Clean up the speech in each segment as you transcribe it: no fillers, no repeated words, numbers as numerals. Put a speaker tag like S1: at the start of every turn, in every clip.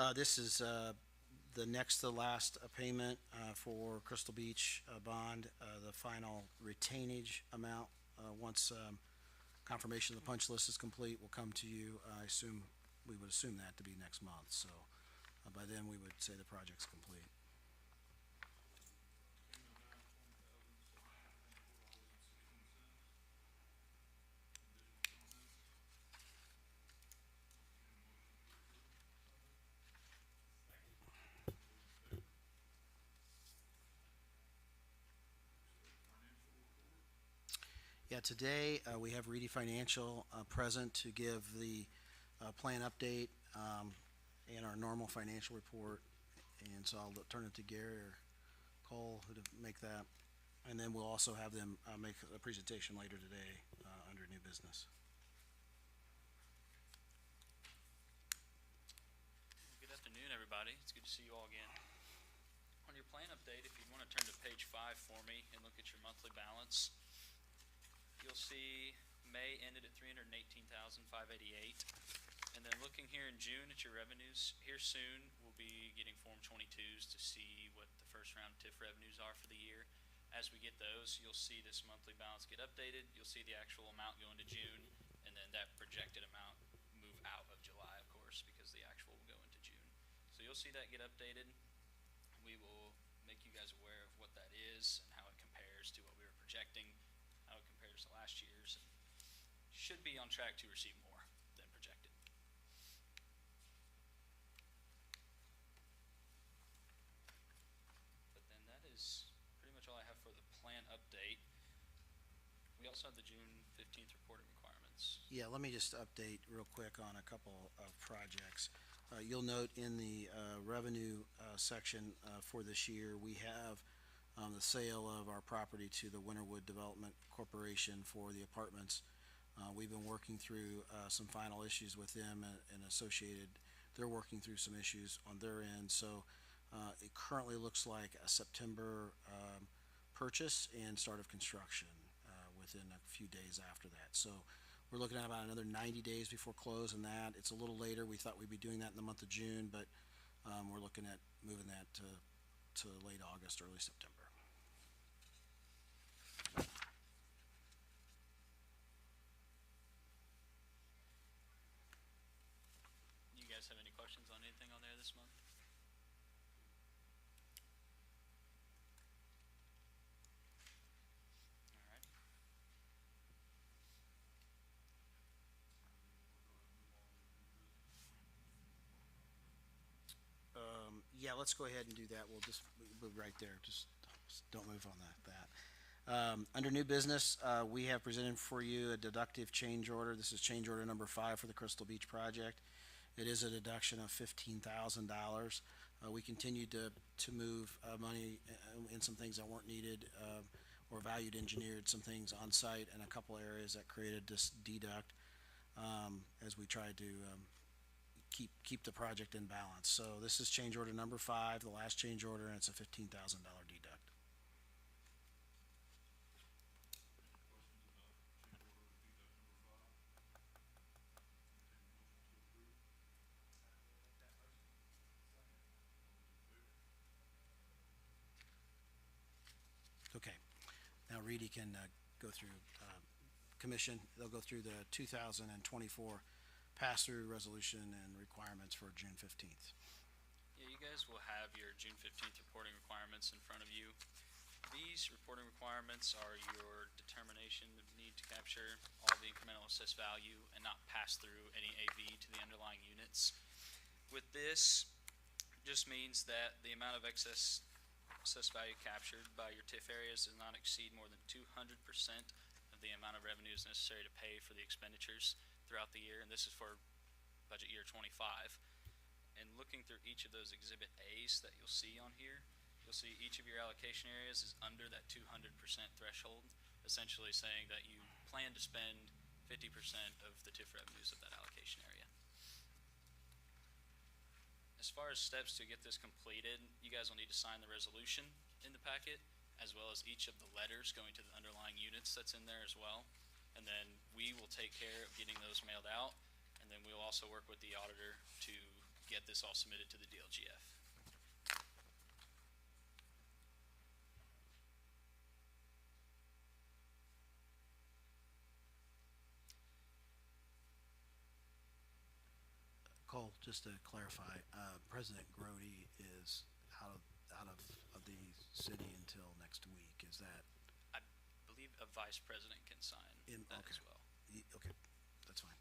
S1: This is the next to last payment for Crystal Beach bond. The final retainage amount, once confirmation of the punch list is complete, will come to you. We would assume that to be next month, so by then we would say the project's complete. Yeah, today we have Reedy Financial present to give the plan update and our normal financial report. And so I'll turn it to Gary or Cole who to make that. And then we'll also have them make a presentation later today under new business.
S2: Good afternoon, everybody. It's good to see you all again. On your plan update, if you want to turn to page 5 for me and look at your monthly balance, you'll see May ended at $318,588. And then looking here in June at your revenues, here soon we'll be getting Form 22s to see what the first round TIF revenues are for the year. As we get those, you'll see this monthly balance get updated. You'll see the actual amount go into June, and then that projected amount move out of July, of course, because the actual will go into June. So you'll see that get updated. We will make you guys aware of what that is and how it compares to what we were projecting, how it compares to last year's, and should be on track to receive more than projected. But then that is pretty much all I have for the plan update. We also have the June 15th reporting requirements.
S1: Yeah, let me just update real quick on a couple of projects. You'll note in the revenue section for this year, we have the sale of our property to the Winterwood Development Corporation for the apartments. We've been working through some final issues with them and associated. They're working through some issues on their end, so it currently looks like a September purchase and start of construction within a few days after that. So we're looking at about another 90 days before close on that. It's a little later. We thought we'd be doing that in the month of June, but we're looking at moving that to late August, early September.
S2: You guys have any questions on anything on there this month? All right.
S1: Yeah, let's go ahead and do that. We'll just move right there. Just don't move on that. Under new business, we have presented for you a deductive change order. This is change order number 5 for the Crystal Beach project. It is a deduction of $15,000. We continued to move money in some things that weren't needed or valued engineered some things on site in a couple areas that created this deduct as we tried to keep the project in balance. So this is change order number 5, the last change order, and it's a $15,000 deduct. Okay. Now Reedy can go through commission. They'll go through the 2024 pass-through resolution and requirements for June 15th.
S2: Yeah, you guys will have your June 15th reporting requirements in front of you. These reporting requirements are your determination of need to capture all the incremental assessed value and not pass through any AV to the underlying units. With this, just means that the amount of excess assessed value captured by your TIF areas does not exceed more than 200% of the amount of revenues necessary to pay for the expenditures throughout the year, and this is for budget year 25. And looking through each of those exhibit A's that you'll see on here, you'll see each of your allocation areas is under that 200% threshold, essentially saying that you plan to spend 50% of the TIF revenues of that allocation area. As far as steps to get this completed, you guys will need to sign the resolution in the packet, as well as each of the letters going to the underlying units that's in there as well. And then we will take care of getting those mailed out, and then we'll also work with the auditor to get this all submitted to the DLGF.
S1: Cole, just to clarify, President Grody is out of the city until next week. Is that
S2: I believe a vice president can sign
S1: in?
S2: that
S1: Okay.
S2: as well.
S1: Okay, that's fine.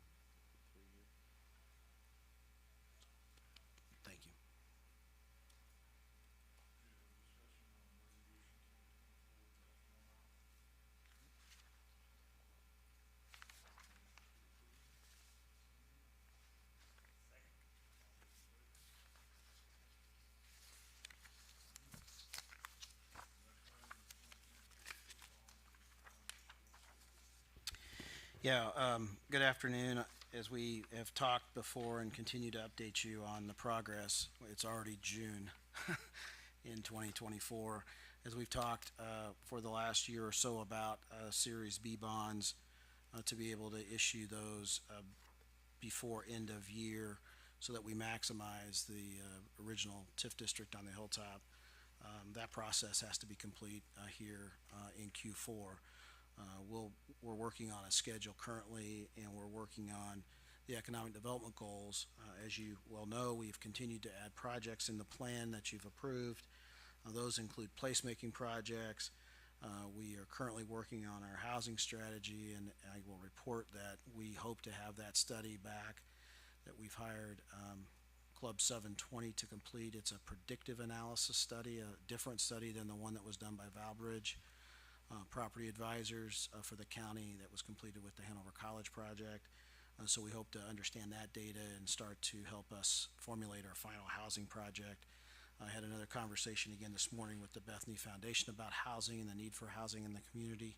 S1: Thank you. Yeah, good afternoon. As we have talked before and continue to update you on the progress, it's already June in 2024. As we've talked for the last year or so about Series B bonds, to be able to issue those before end of year so that we maximize the original TIF district on the hilltop. That process has to be complete here in Q4. We're working on a schedule currently, and we're working on the economic development goals. As you well know, we've continued to add projects in the plan that you've approved. Those include placemaking projects. We are currently working on our housing strategy, and I will report that we hope to have that study back that we've hired Club 720 to complete. It's a predictive analysis study, a different study than the one that was done by Valbridge. Property advisors for the county that was completed with the Hanover College project. So we hope to understand that data and start to help us formulate our final housing project. I had another conversation again this morning with the Bethany Foundation about housing and the need for housing in the community.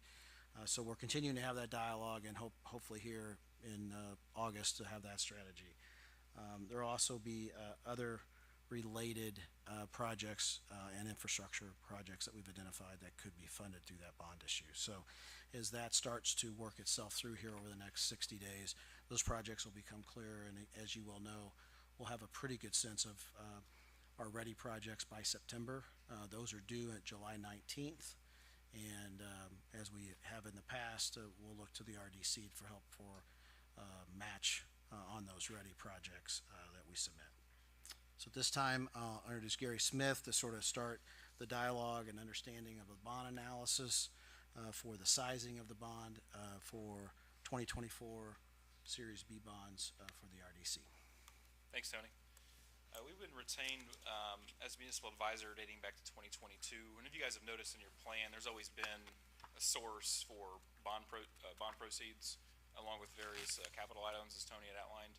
S1: So we're continuing to have that dialogue and hopefully here in August to have that strategy. There will also be other related projects and infrastructure projects that we've identified that could be funded through that bond issue. So as that starts to work itself through here over the next 60 days, those projects will become clearer, and as you well know, we'll have a pretty good sense of our ready projects by September. Those are due at July 19th, and as we have in the past, we'll look to the RDC for help for match on those ready projects that we submit. So at this time, I'll introduce Gary Smith to sort of start the dialogue and understanding of the bond analysis for the sizing of the bond for 2024 Series B bonds for the RDC.
S3: Thanks, Tony. We've been retained as municipal advisor dating back to 2022. And if you guys have noticed in your plan, there's always been a source for bond proceeds along with various capital items, as Tony had outlined.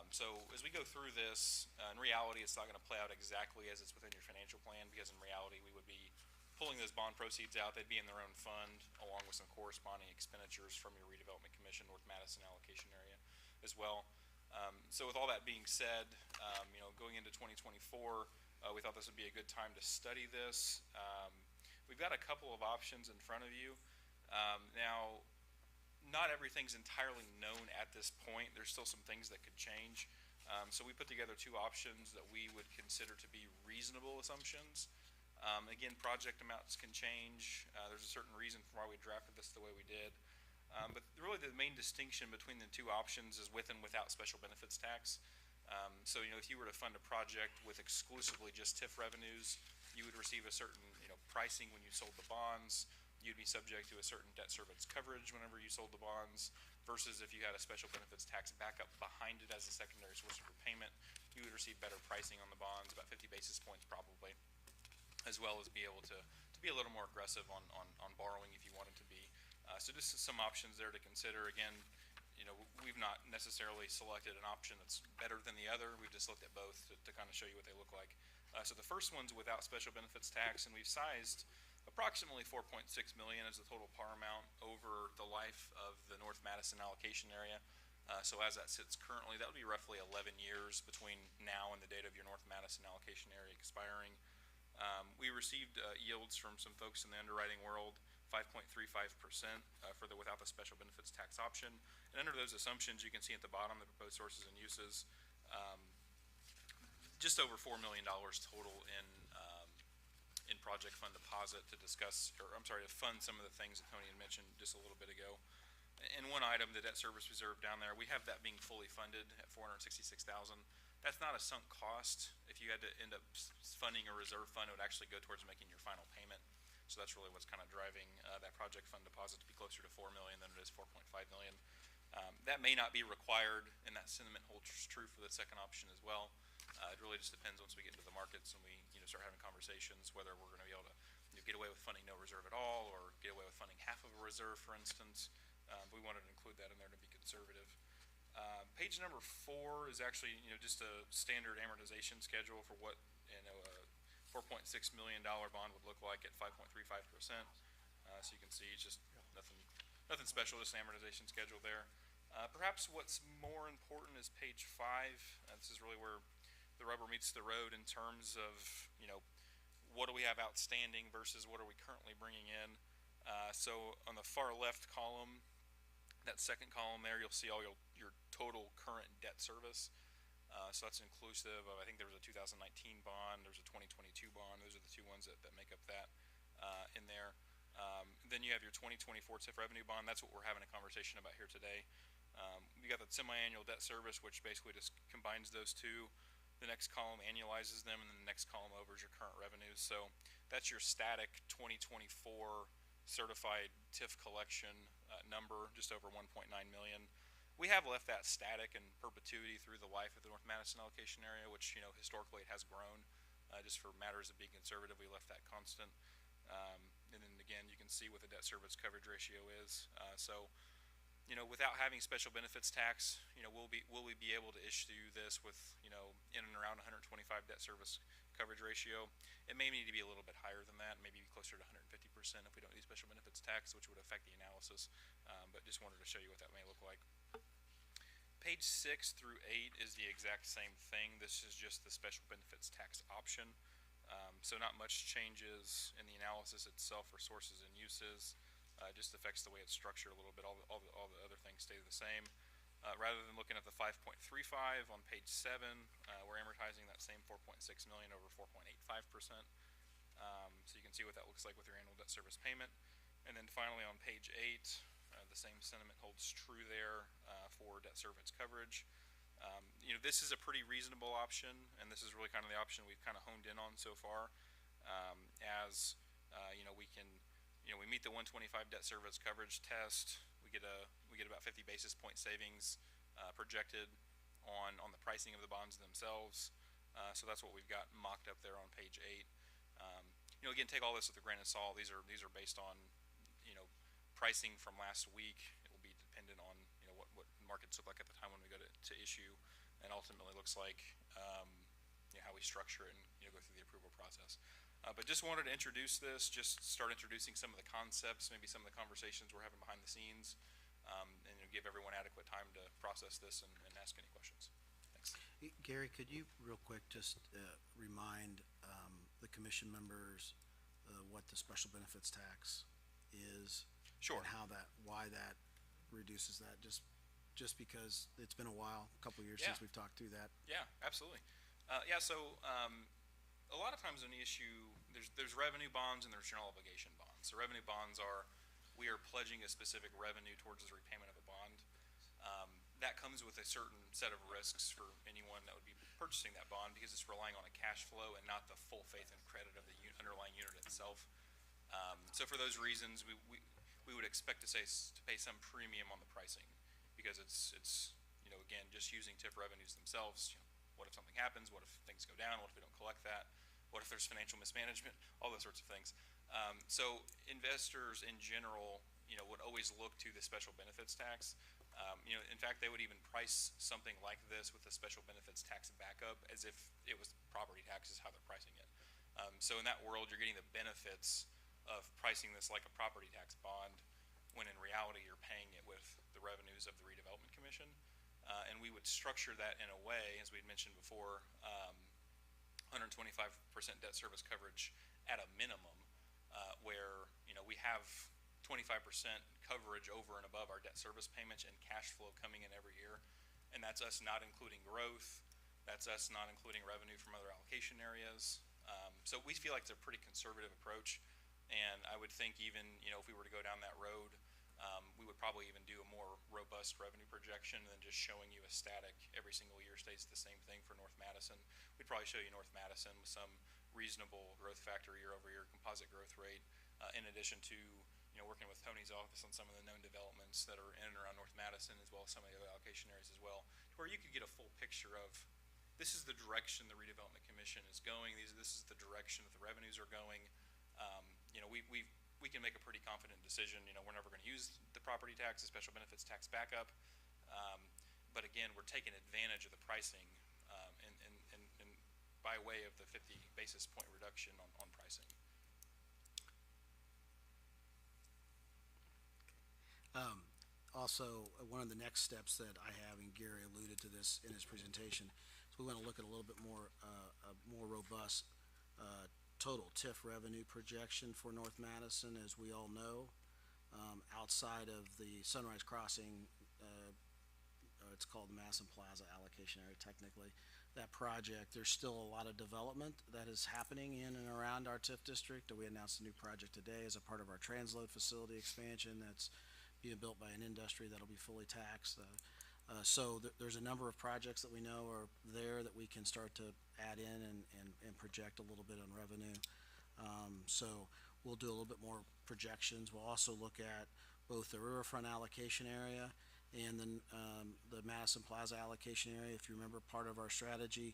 S3: So as we go through this, in reality, it's not going to play out exactly as it's within your financial plan, because in reality, we would be pulling those bond proceeds out. They'd be in their own fund, along with some corresponding expenditures from your Redevelopment Commission North Madison allocation area as well. So with all that being said, going into 2024, we thought this would be a good time to study this. We've got a couple of options in front of you. Now, not everything's entirely known at this point. There's still some things that could change. So we put together two options that we would consider to be reasonable assumptions. Again, project amounts can change. There's a certain reason for why we drafted this the way we did. But really the main distinction between the two options is with and without special benefits tax. So if you were to fund a project with exclusively just TIF revenues, you would receive a certain pricing when you sold the bonds. You'd be subject to a certain debt service coverage whenever you sold the bonds, versus if you had a special benefits tax backup behind it as a secondary source of repayment, you would receive better pricing on the bonds, about 50 basis points probably, as well as be able to be a little more aggressive on borrowing if you wanted to be. So just some options there to consider. Again, we've not necessarily selected an option that's better than the other. We've just looked at both to kind of show you what they look like. So the first one's without special benefits tax, and we've sized approximately $4.6 million as the total par amount over the life of the North Madison allocation area. So as that sits currently, that would be roughly 11 years between now and the date of your North Madison allocation area expiring. We received yields from some folks in the underwriting world, 5.35% for the without the special benefits tax option. And under those assumptions, you can see at the bottom the proposed sources and uses. just over $4 million total in project fund deposit to discuss, or I'm sorry, to fund some of the things that Tony had mentioned just a little bit ago. And one item, the debt service reserve down there, we have that being fully funded at $466,000. That's not a sunk cost. If you had to end up funding a reserve fund, it would actually go towards making your final payment. So that's really what's kind of driving that project fund deposit to be closer to $4 million than it is $4.5 million. That may not be required, and that sentiment holds true for the second option as well. It really just depends once we get into the markets and we start having conversations whether we're going to be able to get away with funding no reserve at all or get away with funding half of a reserve, for instance. We wanted to include that in there to be conservative. Page number 4 is actually just a standard amortization schedule for what a $4.6 million bond would look like at 5.35%. So you can see it's just nothing special, just an amortization schedule there. Perhaps what's more important is page 5. This is really where the rubber meets the road in terms of what do we have outstanding versus what are we currently bringing in. So on the far left column, that second column there, you'll see all your total current debt service. So that's inclusive of, I think there was a 2019 bond, there's a 2022 bond. Those are the two ones that make up that in there. Then you have your 2024 TIF revenue bond. That's what we're having a conversation about here today. We got the semi-annual debt service, which basically just combines those two. The next column annualizes them, and then the next column over is your current revenues. So that's your static 2024 certified TIF collection number, just over 1.9 million. We have left that static in perpetuity through the life of the North Madison allocation area, which historically it has grown. Just for matters of being conservative, we left that constant. And then again, you can see what the debt service coverage ratio is. So without having special benefits tax, will we be able to issue this with, in and around 125 debt service coverage ratio? It may need to be a little bit higher than that, maybe closer to 150% if we don't do special benefits tax, which would affect the analysis. But just wanted to show you what that may look like. Page 6 through 8 is the exact same thing. This is just the special benefits tax option. So not much changes in the analysis itself for sources and uses. It just affects the way it's structured a little bit. All the other things stay the same. Rather than looking at the 5.35 on page 7, we're amortizing that same 4.6 million over 4.85%. So you can see what that looks like with your annual debt service payment. And then finally on page 8, the same sentiment holds true there for debt service coverage. This is a pretty reasonable option, and this is really kind of the option we've kind of honed in on so far. We meet the 125 debt service coverage test. We get about 50 basis point savings projected on the pricing of the bonds themselves. So that's what we've got mocked up there on page 8. Again, take all this with a grain of salt. These are based on pricing from last week. It will be dependent on what markets look like at the time when we go to issue, and ultimately looks like how we structure it and go through the approval process. But just wanted to introduce this, just start introducing some of the concepts, maybe some of the conversations we're having behind the scenes, and give everyone adequate time to process this and ask any questions. Thanks.
S1: Gary, could you real quick just remind the commission members what the special benefits tax is?
S3: Sure.
S1: And why that reduces that, just because it's been a while, a couple of years
S3: Yeah.
S1: since we've talked through that.
S3: Yeah, absolutely. So a lot of times in the issue, there's revenue bonds and there's general obligation bonds. So revenue bonds are, we are pledging a specific revenue towards the repayment of a bond. That comes with a certain set of risks for anyone that would be purchasing that bond, because it's relying on a cash flow and not the full faith and credit of the underlying unit itself. So for those reasons, we would expect to pay some premium on the pricing, because it's again, just using TIF revenues themselves. What if something happens? What if things go down? What if we don't collect that? What if there's financial mismanagement? All those sorts of things. So investors in general, would always look to the special benefits tax. In fact, they would even price something like this with the special benefits tax backup as if it was property taxes, how they're pricing it. So in that world, you're getting the benefits of pricing this like a property tax bond, when in reality you're paying it with the revenues of the Redevelopment Commission. And we would structure that in a way, as we had mentioned before, 125% debt service coverage at a minimum, where we have 25% coverage over and above our debt service payments and cash flow coming in every year. And that's us not including growth. That's us not including revenue from other allocation areas. So we feel like it's a pretty conservative approach, and I would think even, if we were to go down that road, we would probably even do a more robust revenue projection than just showing you a static every single year stays the same thing for North Madison. We'd probably show you North Madison with some reasonable growth factor year over year composite growth rate, in addition to working with Tony's office on some of the known developments that are in and around North Madison, as well as some of the other allocation areas as well, where you could get a full picture of this is the direction the Redevelopment Commission is going. This is the direction that the revenues are going. We can make a pretty confident decision. We're never going to use the property tax, the special benefits tax backup. But again, we're taking advantage of the pricing, and by way of the 50 basis point reduction on pricing.
S1: Also, one of the next steps that I have, and Gary alluded to this in his presentation, is we want to look at a little bit more, a more robust total TIF revenue projection for North Madison. As we all know, outside of the Sunrise Crossing, it's called Madison Plaza allocation area technically, that project, there's still a lot of development that is happening in and around our TIF district. We announced a new project today as a part of our transload facility expansion that's being built by an industry that'll be fully taxed. So there's a number of projects that we know are there that we can start to add in and project a little bit on revenue. So we'll do a little bit more projections. We'll also look at both the riverfront allocation area and then the Madison Plaza allocation area. If you remember, part of our strategy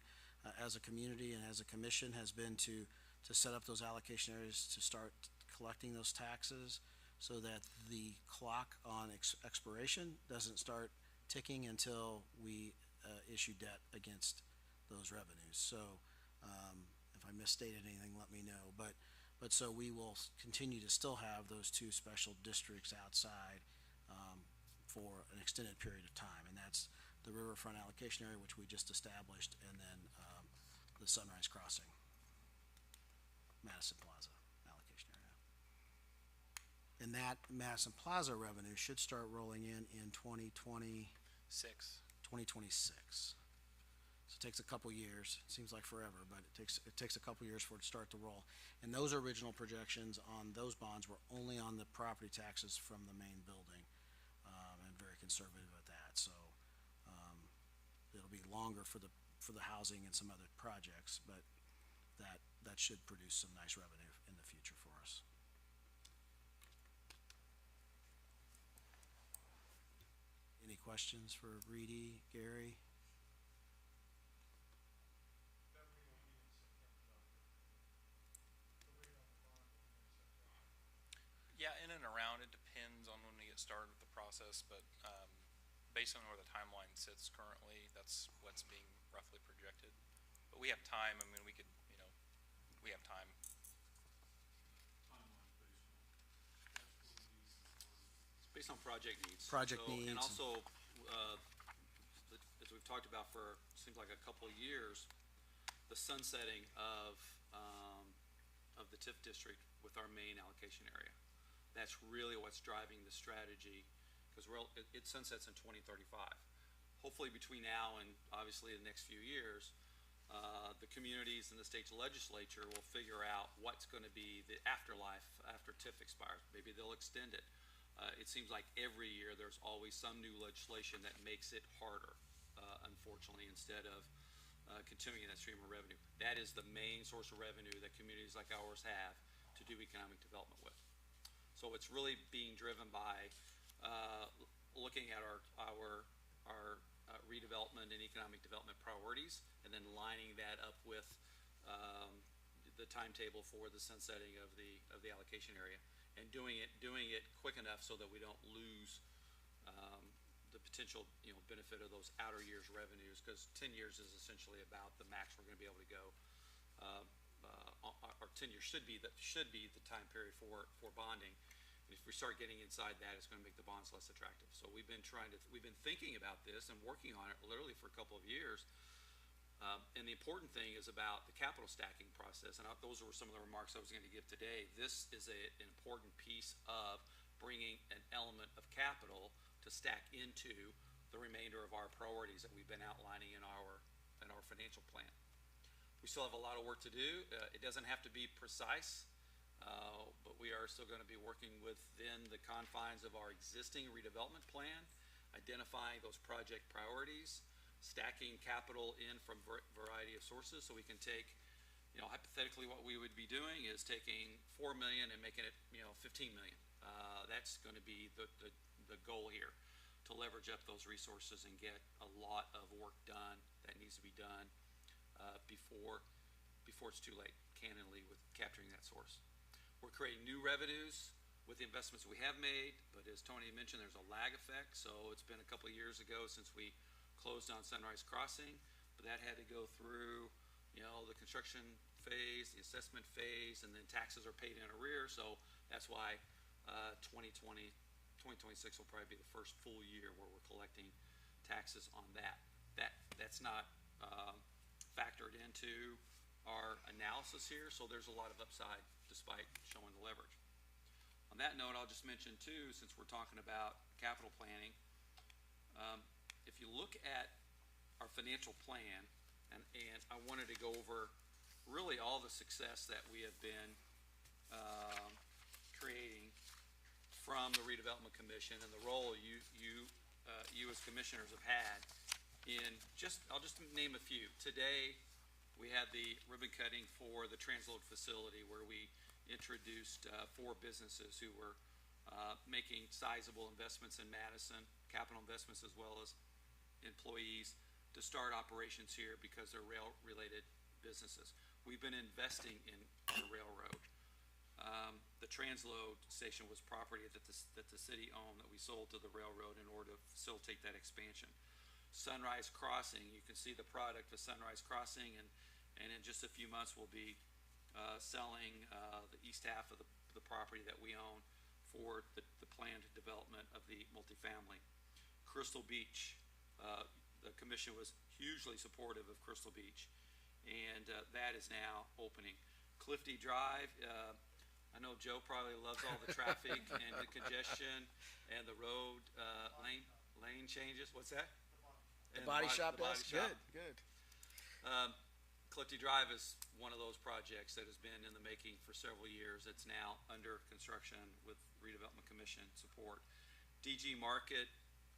S1: as a community and as a commission has been to set up those allocation areas to start collecting those taxes, so that the clock on expiration doesn't start ticking until we issue debt against those revenues. So if I misstated anything, let me know. But so we will continue to still have those two special districts outside for an extended period of time, and that's the riverfront allocation area, which we just established, and then the Sunrise Crossing, Madison Plaza allocation area. And that Madison Plaza revenue should start rolling in 2026. So it takes a couple years. It seems like forever, but it takes a couple years for it to start to roll. And those original projections on those bonds were only on the property taxes from the main building, and very conservative at that. So it'll be longer for the housing and some other projects, but that should produce some nice revenue in the future for us. Any questions for Reedy, Gary?
S3: Yeah, in and around, it depends on when we get started with the process, but based on where the timeline sits currently, that's what's being roughly projected. But we have time. I mean, we have time.
S4: Based on project needs.
S1: Project needs.
S4: And also, as we've talked about for, seems like a couple of years, the sunsetting of the TIF district with our main allocation area. That's really what's driving the strategy, because it sunsets in 2035. Hopefully between now and obviously the next few years, the communities and the state legislature will figure out what's going to be the afterlife after TIF expires. Maybe they'll extend it. It seems like every year there's always some new legislation that makes it harder, unfortunately, instead of continuing that stream of revenue. That is the main source of revenue that communities like ours have to do economic development with. So it's really being driven by looking at our redevelopment and economic development priorities, and then lining that up with the timetable for the sunsetting of the allocation area, and doing it quick enough so that we don't lose the potential benefit of those outer years revenues, because 10 years is essentially about the max we're going to be able to go. Our 10 years should be the time period for bonding. And if we start getting inside that, it's going to make the bonds less attractive. So we've been thinking about this and working on it literally for a couple of years. And the important thing is about the capital stacking process, and those were some of the remarks I was going to give today. This is an important piece of bringing an element of capital to stack into the remainder of our priorities that we've been outlining in our financial plan. We still have a lot of work to do. It doesn't have to be precise, but we are still going to be working within the confines of our existing redevelopment plan, identifying those project priorities, stacking capital in from variety of sources, so we can take, hypothetically, what we would be doing is taking $4 million and making it, 15 million. That's going to be the goal here, to leverage up those resources and get a lot of work done that needs to be done before it's too late, candidly, with capturing that source. We're creating new revenues with the investments we have made, but as Tony mentioned, there's a lag effect. So it's been a couple of years ago since we closed on Sunrise Crossing, but that had to go through, the construction phase, the assessment phase, and then taxes are paid in arrears. So that's why 2026 will probably be the first full year where we're collecting taxes on that. That's not factored into our analysis here, so there's a lot of upside despite showing the leverage. On that note, I'll just mention too, since we're talking about capital planning, if you look at our financial plan, and I wanted to go over really all the success that we have been creating from the Redevelopment Commission and the role you as commissioners have had in I'll just name a few. Today, we had the ribbon cutting for the transload facility where we introduced 4 businesses who were making sizable investments in Madison, capital investments as well as employees, to start operations here because they're rail-related businesses. We've been investing in the railroad. The transload station was property that the city owned that we sold to the railroad in order to facilitate that expansion. Sunrise Crossing, you can see the product of Sunrise Crossing, and in just a few months we'll be selling the east half of the property that we own for the planned development of the multifamily. Crystal Beach, the commission was hugely supportive of Crystal Beach, and that is now opening. Clifty Drive, I know Joe probably loves all the traffic and the congestion and the road lane changes. What's that?
S1: The body shop does? Good.
S4: Clifty Drive is one of those projects that has been in the making for several years. It's now under construction with Redevelopment Commission support. DG Market,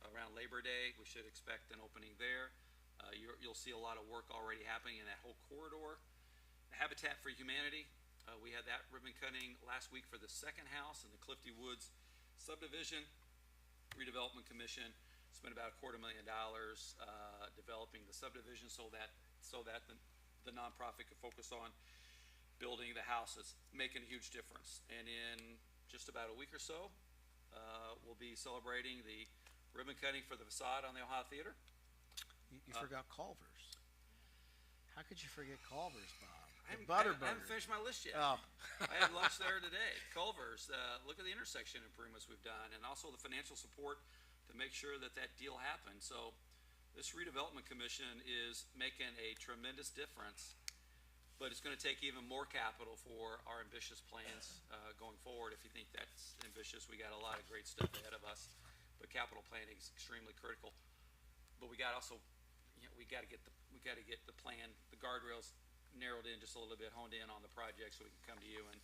S4: around Labor Day, we should expect an opening there. You'll see a lot of work already happening in that whole corridor. Habitat for Humanity, we had that ribbon cutting last week for the second house in the Clifty Woods subdivision. Redevelopment Commission spent about $250,000 developing the subdivision so that the nonprofit could focus on building the houses, making a huge difference. And in just about a week or so, we'll be celebrating the ribbon cutting for the facade on the Ohio Theater.
S1: You forgot Culver's. How could you forget Culver's, Bob?
S4: I haven't finished my list yet.
S1: Oh.
S4: I had lunch there today. Culver's, look at the intersection improvements we've done, and also the financial support to make sure that deal happened. So this Redevelopment Commission is making a tremendous difference, but it's going to take even more capital for our ambitious plans going forward. If you think that's ambitious, we got a lot of great stuff ahead of us, but capital planning is extremely critical. But we got to get the plan, the guardrails narrowed in just a little bit, honed in on the project, so we can come to you and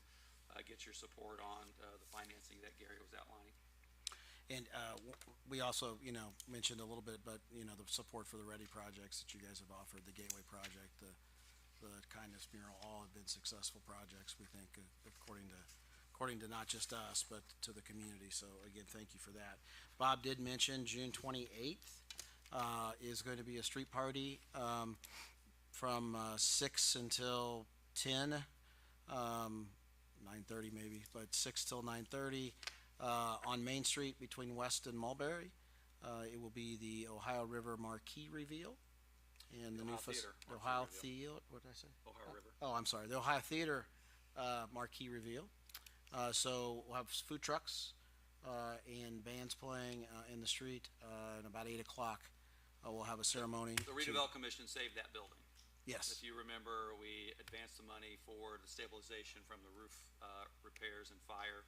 S4: get your support on the financing that Gary was outlining.
S1: And we also, mentioned a little bit, but, the support for the Ready projects that you guys have offered, the Gateway project, the Kindness Mural, all have been successful projects, we think, according to not just us, but to the community. So, again, thank you for that. Bob did mention June 28th is going to be a street party from 6 until 10, 9:30 maybe, but 6 till 9:30. On Main Street between West and Mulberry. It will be the Ohio River Marquee reveal. And the new Ohio Theater, what did I say?
S4: Ohio River.
S1: Oh, I'm sorry, the Ohio Theater Marquee reveal. So we'll have food trucks and bands playing in the street, and about 8 o'clock we'll have a ceremony.
S4: The Redevelopment Commission saved that building.
S1: Yes.
S4: If you remember, we advanced the money for the stabilization from the roof repairs and fire.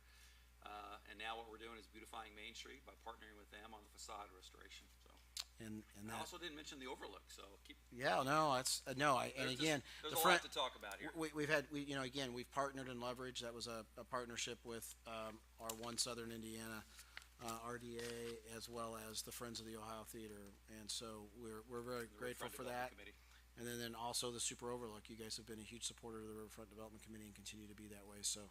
S4: And now what we're doing is beautifying Main Street by partnering with them on the facade restoration. So
S1: and
S4: I
S1: that,
S4: also didn't mention the overlook, so keep,
S1: yeah, no, that's, no, and
S4: there's
S1: again,
S4: there's
S1: the
S4: a
S1: front,
S4: lot to talk about here.
S1: we've again, we've partnered and leveraged, that was a partnership with, our One Southern Indiana, RDA, as well as the Friends of the Ohio Theater, and so we're very
S4: The
S1: grateful
S4: Riverfront
S1: for
S4: Development
S1: that.
S4: Committee.
S1: And then also the Super Overlook, you guys have been a huge supporter of the Riverfront Development Committee and continue to be that way, so,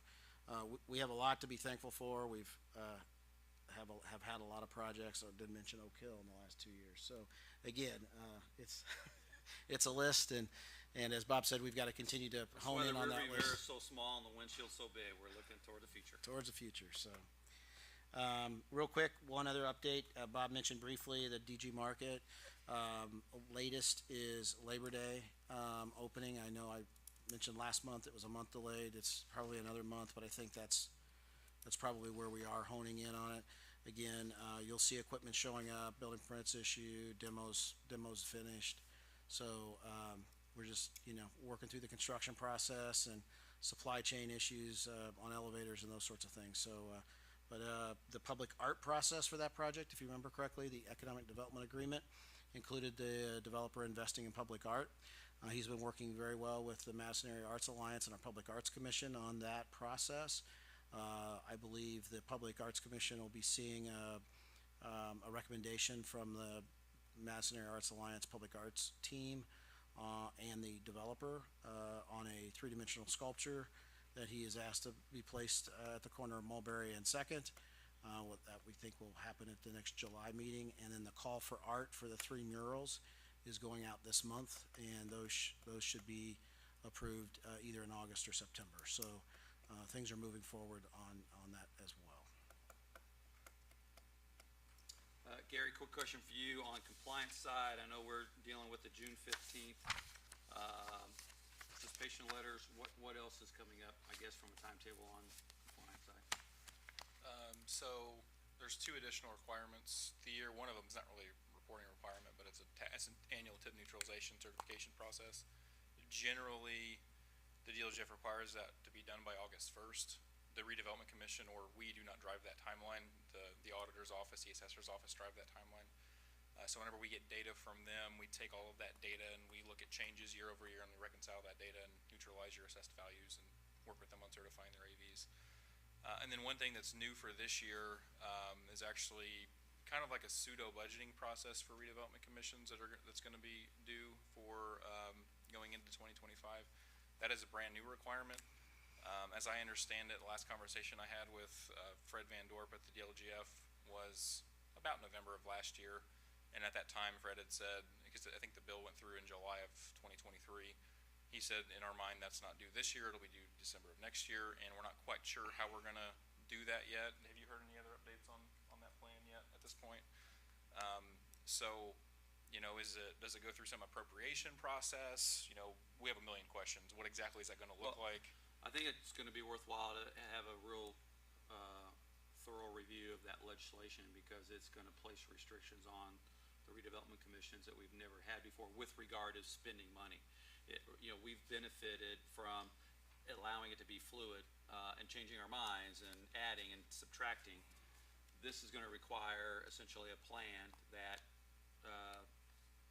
S1: we have a lot to be thankful for, we've, have had a lot of projects, I did mention Oak Hill in the last 2 years, so, again, it's, it's a list, and as Bob said, we've got to continue to
S4: That's
S1: hone
S4: why
S1: in
S4: the
S1: on
S4: rear
S1: that
S4: view mirror
S1: list
S4: is so small and the windshield's so big. We're looking toward the future.
S1: towards the future, so. Real quick, one other update, Bob mentioned briefly the DG Market, latest is Labor Day, opening, I know I mentioned last month, it was a month delayed, it's probably another month, but I think that's probably where we are honing in on it. Again, you'll see equipment showing up, building permits issued, demos finished. So, we're just, working through the construction process and supply chain issues, on elevators and those sorts of things. So, but the public art process for that project, if you remember correctly, the economic development agreement included the developer investing in public art. He's been working very well with the Madison Area Arts Alliance and our Public Arts Commission on that process. I believe the Public Arts Commission will be seeing a recommendation from the Madison Area Arts Alliance Public Arts team and the developer on a three-dimensional sculpture that he has asked to be placed at the corner of Mulberry and Second. What that we think will happen at the next July meeting, and then the call for art for the 3 murals is going out this month, and those should be approved either in August or September. So things are moving forward on that as well.
S4: Gary, quick question for you on compliance side. I know we're dealing with the June 15th participation letters. What else is coming up, I guess, from a timetable on compliance side?
S3: So there's 2 additional requirements. One of them is not really a reporting requirement, but it's an annual tip neutralization certification process. Generally, the DLGF requires that to be done by August 1st. The Redevelopment Commission, or we, do not drive that timeline. The auditor's office, the assessor's office drive that timeline. So whenever we get data from them, we take all of that data and we look at changes year over year, and we reconcile that data and neutralize your assessed values and work with them on certifying their AVs. And then one thing that's new for this year is actually kind of like a pseudo budgeting process for redevelopment commissions that's going to be due for going into 2025. That is a brand new requirement. As I understand it, the last conversation I had with Fred Van Dorp at the DLGF was about November of last year, and at that time Fred had said, because I think the bill went through in July of 2023, he said, in our mind, that's not due this year, it'll be due December of next year, and we're not quite sure how we're going to do that yet. Have you heard any other updates on that plan yet at this point? So, does it go through some appropriation process? We have a million questions. What exactly is that going to look like?
S4: I think it's going to be worthwhile to have a real thorough review of that legislation, because it's going to place restrictions on the redevelopment commissions that we've never had before with regard to spending money. We've benefited from allowing it to be fluid and changing our minds and adding and subtracting. This is going to require essentially a plan that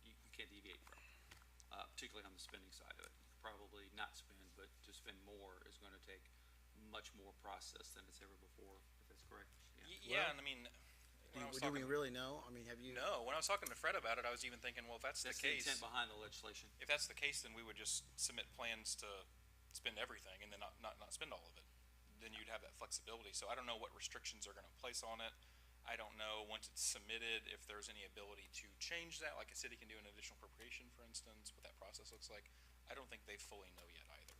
S4: you can't deviate from, particularly on the spending side of it. Probably not spend, but to spend more is going to take much more process than it's ever before, if that's correct.
S3: Yeah, and I mean,
S1: Do we really know? I mean, have you?
S3: No, when I was talking to Fred about it, I was even thinking, well, if that's the case,
S4: the intent behind the legislation.
S3: if that's the case, then we would just submit plans to spend everything and then not spend all of it. Then you'd have that flexibility. So I don't know what restrictions are going to place on it. I don't know, once it's submitted, if there's any ability to change that, like a city can do an additional appropriation, for instance, what that process looks like. I don't think they fully know yet either.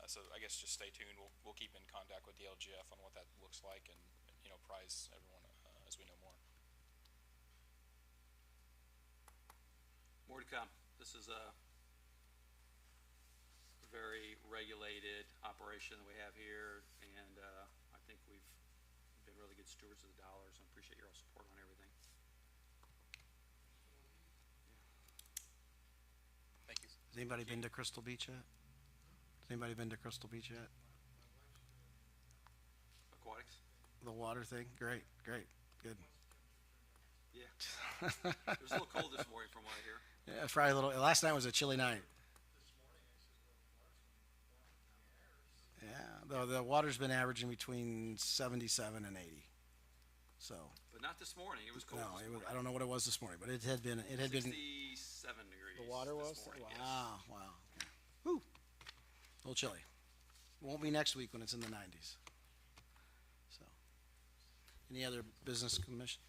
S3: So I guess just stay tuned. We'll keep in contact with the LGF on what that looks like, and apprise everyone as we know more.
S4: More to come. This is a very regulated operation that we have here, and I think we've been really good stewards of the dollars, and appreciate your all support on everything.
S3: Thank you.
S1: Has anybody been to Crystal Beach yet? Has anybody been to Crystal Beach yet?
S4: Aquatics?
S1: The water thing? Great, good.
S4: Yeah. It was a little cold this morning from what I hear.
S1: Yeah, it's probably a little, last night was a chilly night. Yeah, though the water's been averaging between 77 and 80. So,
S4: But not this morning. It was cold
S1: no,
S4: this
S1: it was,
S4: morning.
S1: I don't know what it was this morning, but it had been,
S4: 67 degrees.
S1: the water was?
S4: this morning, yes.
S1: Wow, wow. Okay. Whew. A little chilly. Won't be next week when it's in the 90s. So, any other business commission?